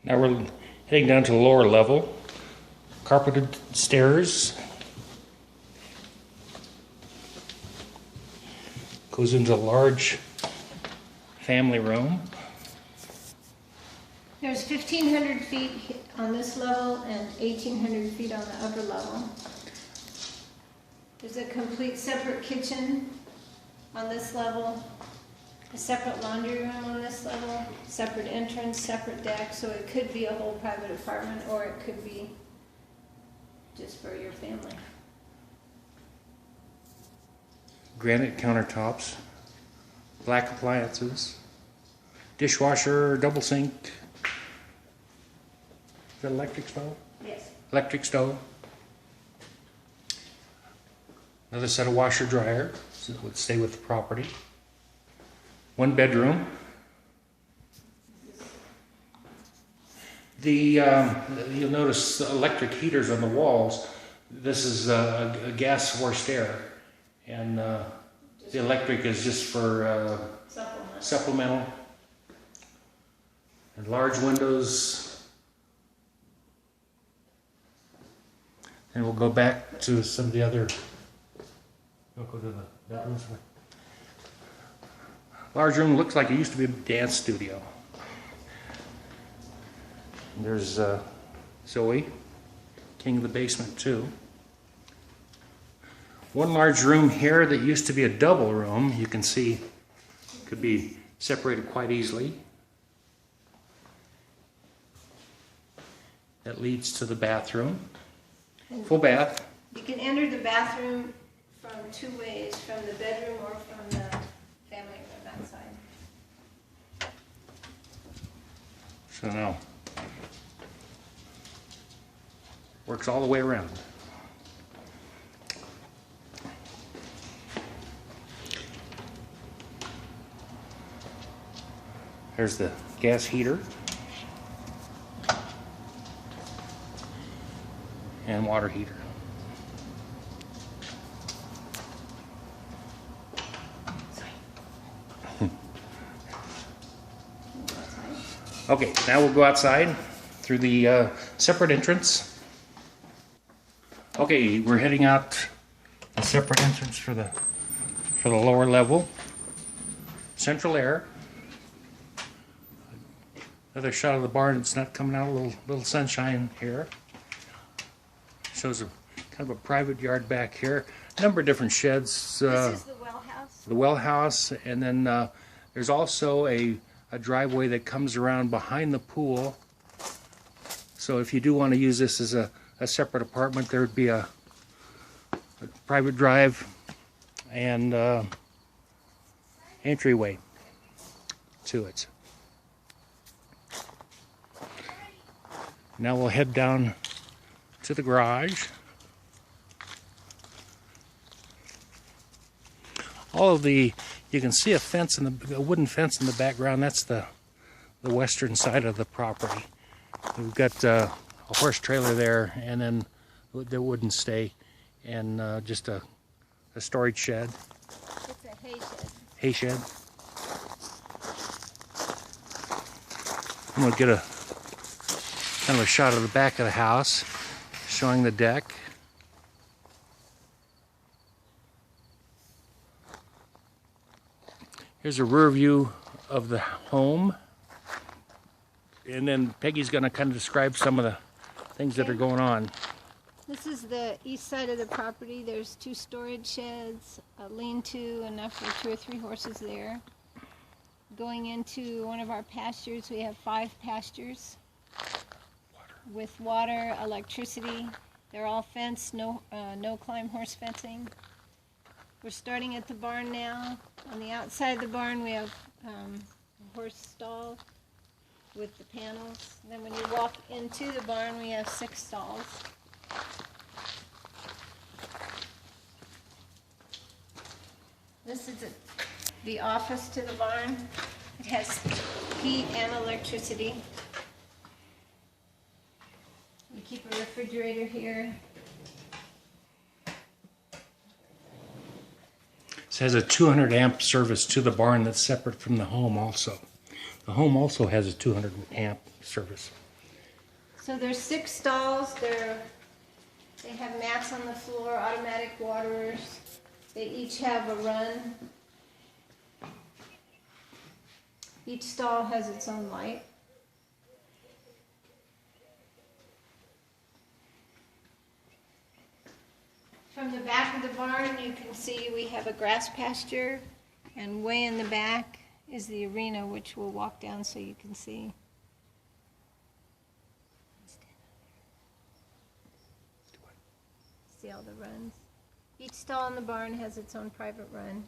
Now we're heading down to the lower level. Carpeted stairs. Goes into a large family room. There's 1,500 feet on this level and 1,800 feet on the upper level. There's a complete separate kitchen on this level, a separate laundry room on this level, separate entrance, separate deck, so it could be a whole private apartment or it could be just for your family. Granite countertops, black appliances, dishwasher, double sink. Is that electric stove? Yes. Electric stove. Another set of washer dryer, so it would stay with the property. One bedroom. You'll notice electric heaters on the walls. This is a gas forced air, and the electric is just for supplemental. And large windows. And we'll go back to some of the other. We'll go to the bedrooms. Large room looks like it used to be a dance studio. And there's Zoe, king of the basement too. One large room here that used to be a double room. You can see could be separated quite easily. That leads to the bathroom. Full bath. You can enter the bathroom from two ways, from the bedroom or from the family room outside. So now, works all the way around. There's the gas heater. And water heater. Okay, now we'll go outside through the separate entrance. Okay, we're heading out a separate entrance for the lower level. Central air. Another shot of the barn. It's not coming out. A little sunshine here. Shows a kind of a private yard back here. A number of different sheds. This is the well house. The well house, and then there's also a driveway that comes around behind the pool. So if you do want to use this as a separate apartment, there would be a private drive and entryway to it. Now we'll head down to the garage. You can see a fence a wooden fence in the background. That's the western side of the property. We've got a horse trailer there, and then the wooden stay, and just a storage shed. It's a hay shed. Hay shed. I'm gonna get a kind of a shot of the back of the house, showing the deck. Here's a rear view of the home. And then Peggy's going to kind of describe some of the things that are going on. This is the east side of the property. There's two storage sheds, a lean-to, enough for 2 or 3 horses there. Going into one of our pastures, we have 5 pastures with water, electricity. They're all fenced, no climb horse fencing. We're starting at the barn now. On the outside of the barn, we have a horse stall with the panels. And then when you walk into the barn, we have 6 stalls. This is the office to the barn. It has heat and electricity. We keep a refrigerator here. This has a 200 amp service to the barn that's separate from the home also. The home also has a 200 amp service. So there's 6 stalls. They have mats on the floor, automatic waterers. They each have a run. Each stall has its own light. From the back of the barn, you can see we have a grass pasture, and way in the back is the arena, which we'll walk down so you can see. See all the runs. Each stall in the barn has its own private run.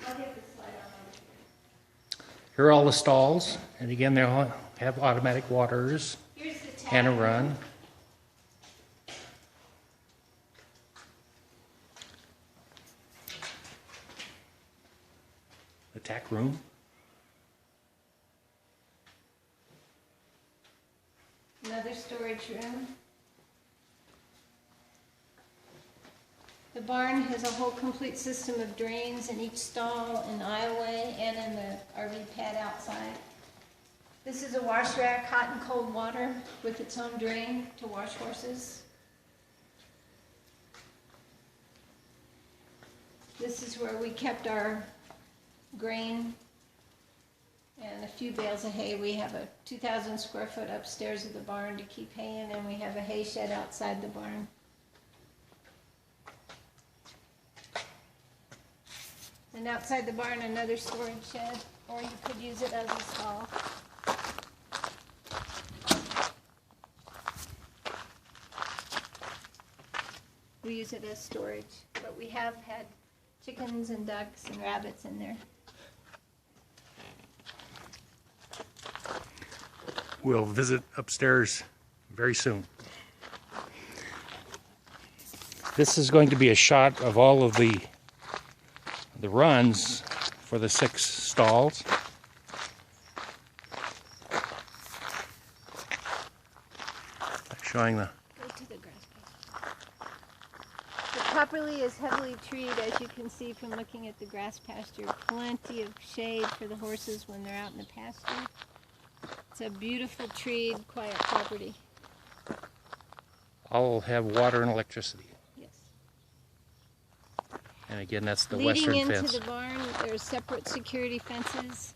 I'll get the slide on. Here are all the stalls, and again, they all have automatic waterers Here's the tap. and a run. The tack room. Another storage room. The barn has a whole complete system of drains in each stall, in the aisleway, and in the RV pad outside. This is a wash rack, hot and cold water, with its own drain to wash horses. This is where we kept our grain and a few bales of hay. We have a 2,000 square foot upstairs of the barn to keep hay in, and we have a hay shed outside the barn. And outside the barn, another storage shed, or you could use it as a stall. We use it as storage, but we have had chickens and ducks and rabbits in there. We'll visit upstairs very soon. This is going to be a shot of all of the runs for the 6 stalls. Showing the Go to the grass pasture. The property is heavily treed, as you can see from looking at the grass pasture. Plenty of shade for the horses when they're out in the pasture. It's a beautiful treed, quiet property. all have water and electricity. Yes. And again, that's the Leading western into fence. the barn, there's separate security fences.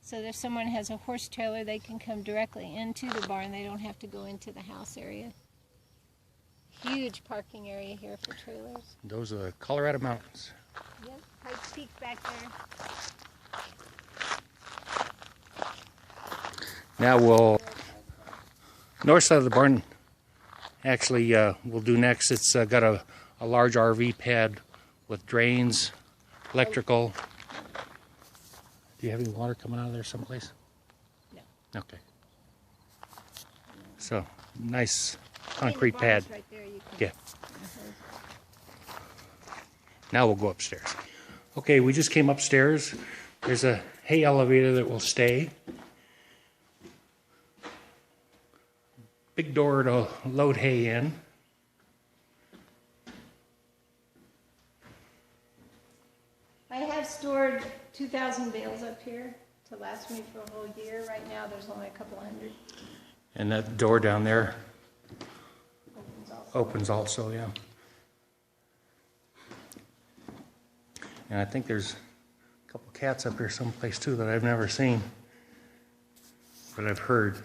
So if someone has a horse trailer, they can come directly into the barn. They don't have to go into the house area. Huge parking area here for trailers. Those are the Colorado Mountains. Yep, Pikes Peak back there. Now we'll, north side of the barn, actually we'll do next. It's got a large RV pad with drains, electrical. Do you have any water coming out of there someplace? No. Okay. So, nice I mean, concrete the pad. barn's right there, you can- Yeah. Now we'll go upstairs. Okay, we just came upstairs. There's a hay elevator that will stay. Big door to load hay in. I have stored 2,000 bales up here to last me for a whole year. Right now, there's only a couple hundred. And that door down there Opens also. opens also, yeah. And I think there's a couple cats up here someplace too that I've never seen, but I've heard.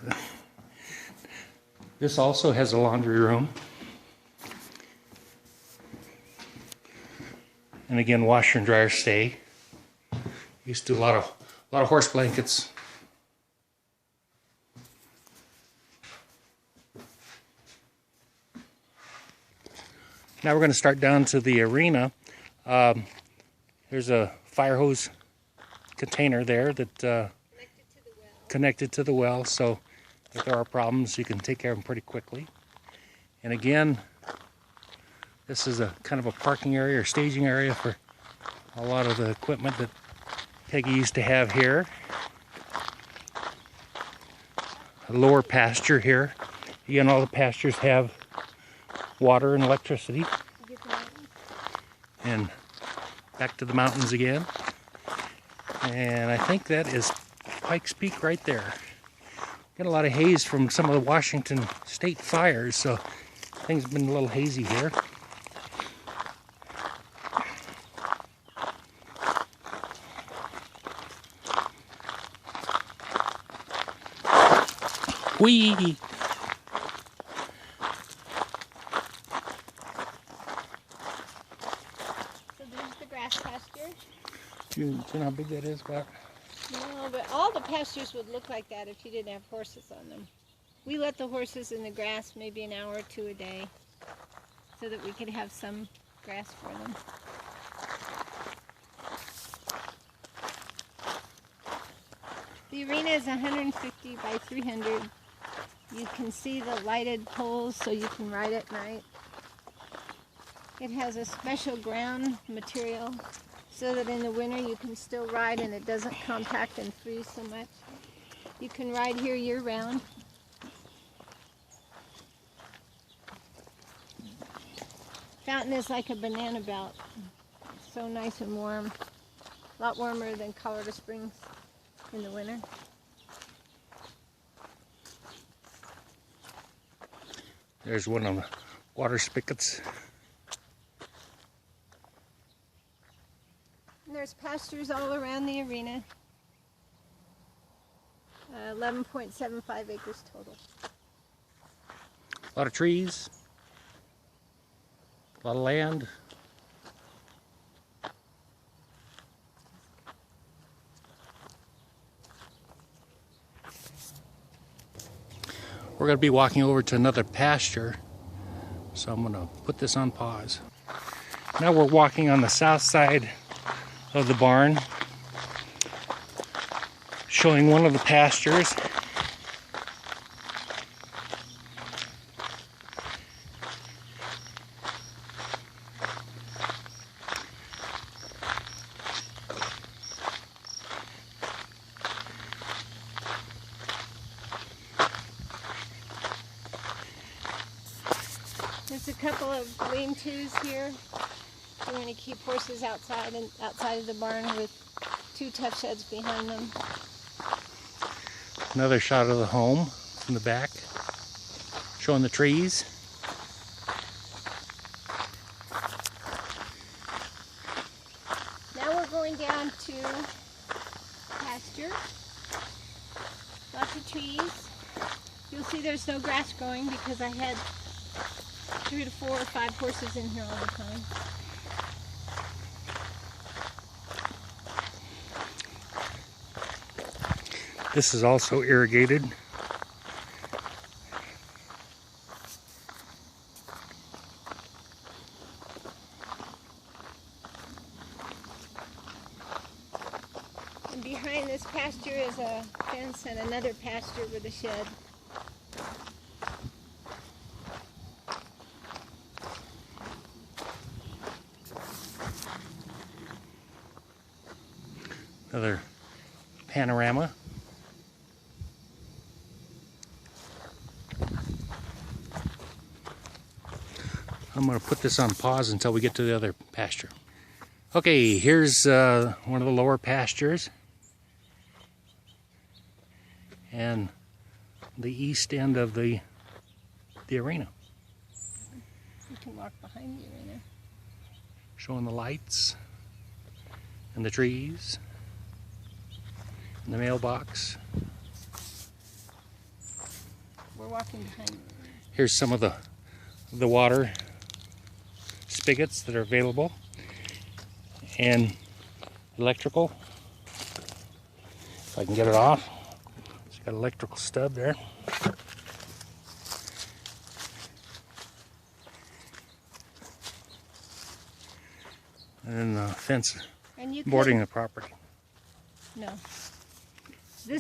This also has a laundry room. And again, washer and dryer stay. Used to do a lot of horse blankets. Now we're going to start down to the arena. There's a fire hose container there that connected to the well, so if there are problems, you can take care of them pretty quickly. And again, this is a kind of a parking area or staging area for a lot of the equipment that Peggy used to have here. A lower pasture here. Again, all the pastures have water and electricity. You get the mountains? And back to the mountains again. And I think that is Pikes Peak right there. Got a lot of haze from some of the Washington State fires, so things have been a little hazy here. Whee! So there's the grass pasture. Do you know how big that is, Bob? No, but all the pastures would look like that if you didn't have horses on them. We let the horses in the grass maybe an hour or two a day so that we could have some grass for them. The arena is 150 by 300. You can see the lighted poles so you can ride at night. It has a special ground material so that in the winter you can still ride and it doesn't compact and freeze so much. You can ride here year-round. Fountain is like a banana belt. It's so nice and warm. A lot warmer than Colorado Springs in the winter. There's one of the water spigots. And there's pastures all around the arena. 11.75 acres total. A lot of trees. A lot of land. We're going to be walking over to another pasture, so I'm going to put this on pause. Now we're walking on the south side of the barn, showing one of the pastures. There's a couple of lean-tos here. You want to keep horses outside and outside of the barn with 2 tough sheds behind them. Another shot of the home from the back, showing the trees. Now we're going down to pasture. Lots of trees. You'll see there's no grass growing because I had 3 to 4 or 5 horses in here all the time. This is also irrigated. And behind this pasture is a fence and another pasture with a shed. Another panorama. I'm going to put this on pause until we get to the other pasture. Okay, here's one of the lower pastures. And the east end of the arena. You can walk behind the arena. Showing the lights and the trees and the mailbox. We're walking behind the arena. Here's some of the water spigots that are available and electrical. If I can get it off. It's got an electrical stub there. And then the fence And you bordering could, the property. no,